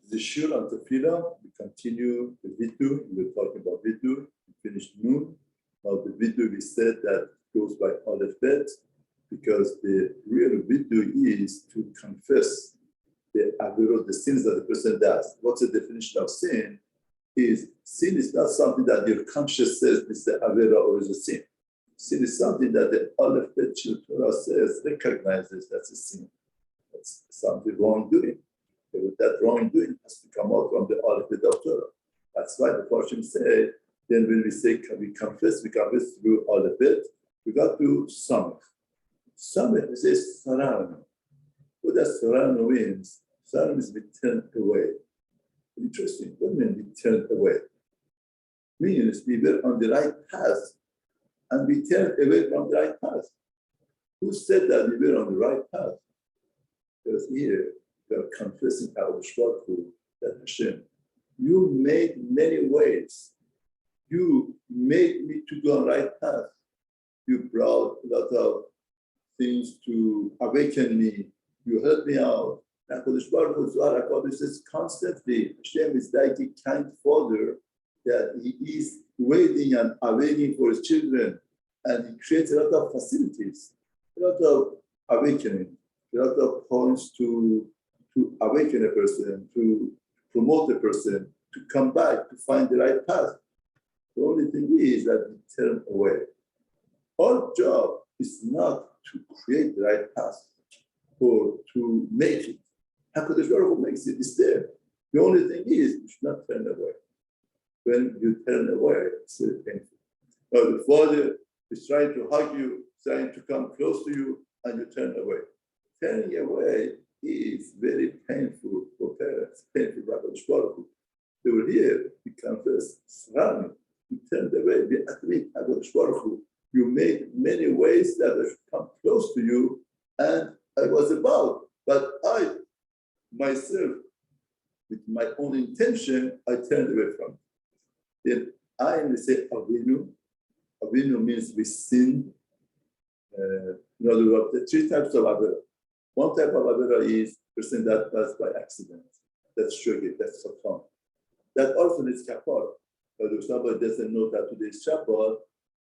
The shur on Tefilla, we continue the Viduy. We were talking about Viduy. We finished Nun. Now the Viduy, we said that goes by Aleph Bet, because the real Viduy is to confess the averot, the sins that the person does. What's the definition of sin? Sin is not something that your conscience says is the avera or is a sin. Sin is something that the Aleph Bet Torah says, recognizes that's a sin. That's something wrongdoing. But that wrongdoing has to come out from the Aleph Bet Torah. That's why the Persian say, then when we say we confess through Aleph Bet, we got to Samach. Samach says Sararnu. What does Sararnu means? Sararnu means we turn away. Interesting. What do you mean we turn away? Means we were on the right path and we turned away from the right path. Who said that we were on the right path? Because here we are confessing our Shvaku that Hashem, you made many ways. You made me to go on the right path. You brought a lot of things to awaken me. You helped me out. And Kodesh Baruch Hu Zohar HaKadosh says constantly, Hashem is like a kind father that he is waiting and awaiting for his children. And he creates a lot of facilities, a lot of awakening, a lot of points to awaken a person, to promote a person, to come back, to find the right path. The only thing is that we turn away. Our job is not to create the right path or to make it. HaKadosh Baruch Hu makes it, it's there. The only thing is you should not turn away. When you turn away, it's very painful. Now the father is trying to hug you, trying to come close to you, and you turn away. Turning away is very painful for parents, painful for HaKadosh Baruch Hu. They were here, we confess, Sararnu, you turned away, we admit HaKadosh Baruch Hu. You made many ways that I should come close to you, and I was about, but I, myself, with my own intention, I turned away from it. Then I only say Avinu. Avinu means we sin. In other words, the three types of Avera. One type of Avera is person that does by accident. That's shogeg, that's Satan. That also needs kapara. If somebody doesn't know that today is Shabbat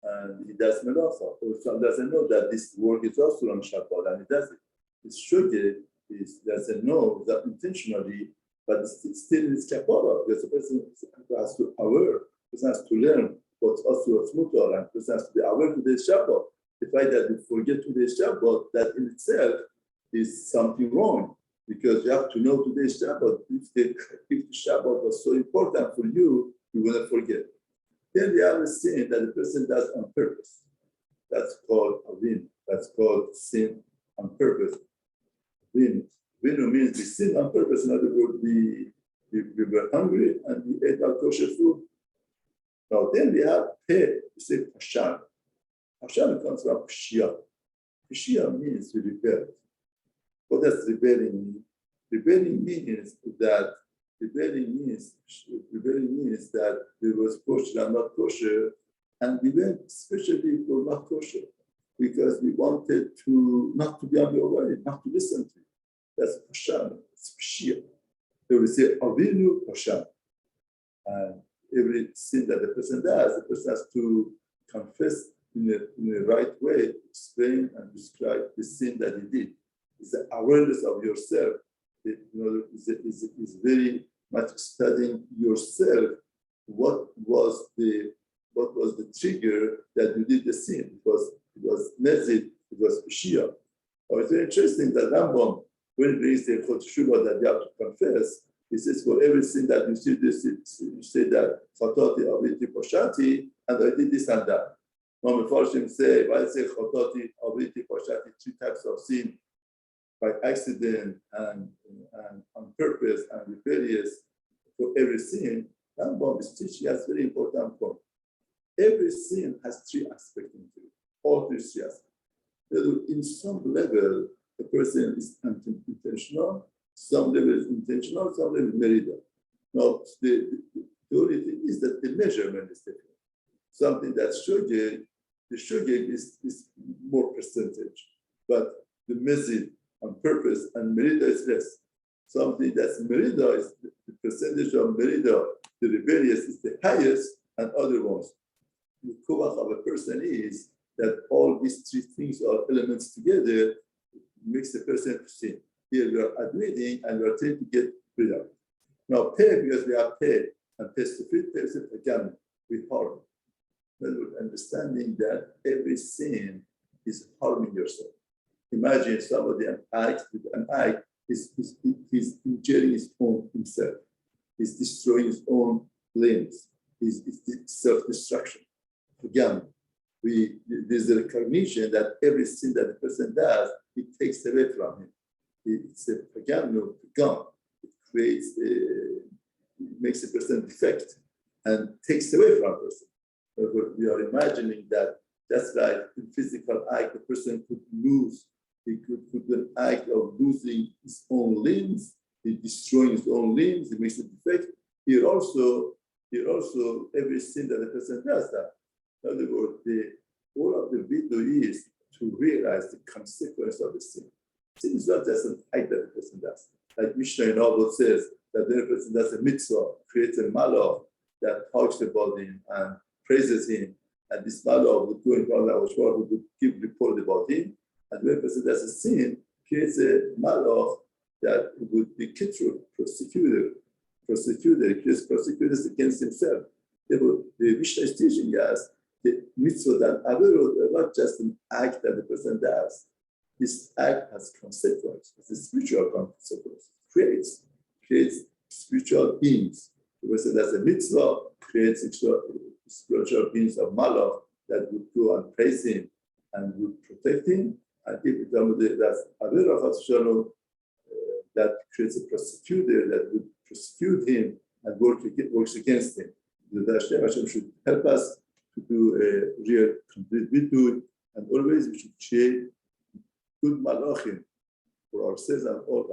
and he does melacha, or someone doesn't know that this work is also on Shabbat and he does it. It's shogeg, is doesn't know that intentionally, but it still is kapara because the person has to aware, the person has to learn what's also what's mutar, and the person has to be aware of today's Shabbat. The fact that you forget today's Shabbat, that in itself is something wrong, because you have to know today's Shabbat. If the Shabbat was so important for you, you will not forget. Then the other sin that the person does on purpose. That's called avin. That's called sin on purpose. Vinu means we sin on purpose. In other words, we were hungry and we ate our kosher food. Now then we have peh, we say pashan. Pashan comes from pshia. Pshia means to rebel. What does rebelling mean? Rebelling means that there was kosher and not kosher, and we went especially for not kosher because we wanted to not to be on your way, not to listen to you. That's pashan, it's pshia. So we say avinu pashan. And every sin that the person does, the person has to confess in the right way, explain and describe the sin that he did. It's the awareness of yourself. Is very much studying yourself. What was the trigger that you did the sin? It was nezid, it was shia. It's very interesting that Rambam, when he brings the Chot that you have to confess, he says for every sin that you see this, you say that Chatati, Aviti, Poshati, and I did this and that. Now Mefarshim say, if I say Chatati, Aviti, Poshati, three types of sin, by accident and on purpose and rebellious, for every sin, Rambam is teaching us very important point. Every sin has three aspects into it, all three aspects. In some level, the person is intentional, some level is intentional, some level is merida. Now, the only thing is that the measurement is different. Something that's shogeg, the shogeg is more percentage, but the mezid on purpose and merida is less. something that's merida, is the percentage of merida, the rebellious is the highest, and other ones. The kovach of a person is that all these three things or elements together makes the person to sin. Here we are admitting and we are trying to get rid of it. Now, pay, because we have paid, and testified, again, we harm. Well, understanding that every sin is harming yourself. Imagine somebody is injuring his own himself. He's destroying his own limbs. It's self-destruction. Again, there's a recognition that every sin that the person does, it takes away from him. It's a gun. It creates, it makes a person defect and takes away from a person. We are imagining that just like in physical act, the person could lose. He could do an act of losing his own limbs. He destroying his own limbs. He makes a defect. Here also, every sin that the person does that. In other words, all of the Viduy is to realize the consequence of the sin. Sin is not just an act that the person does. Like Mishnah in Avot says that when a person does a mitzvah, creates a malach that hugs the body and praises him, and this malach would go in front of Allah, would give report about him. And when a person does a sin, creates a malach that would be kitru, prosecutor, creates prosecutors against himself. The Mishnah is teaching us the mitzvah that are not just an act that the person does. This act has consequence. It's a spiritual consequence. Creates spiritual beings. The person does a mitzvah, creates spiritual beings of malach that would go and praise him and would protect him. And if somebody does that creates a prosecutor that would prosecute him and works against him. The Hashem should help us to do a real complete Viduy, and always we should share good malachim for ourselves and all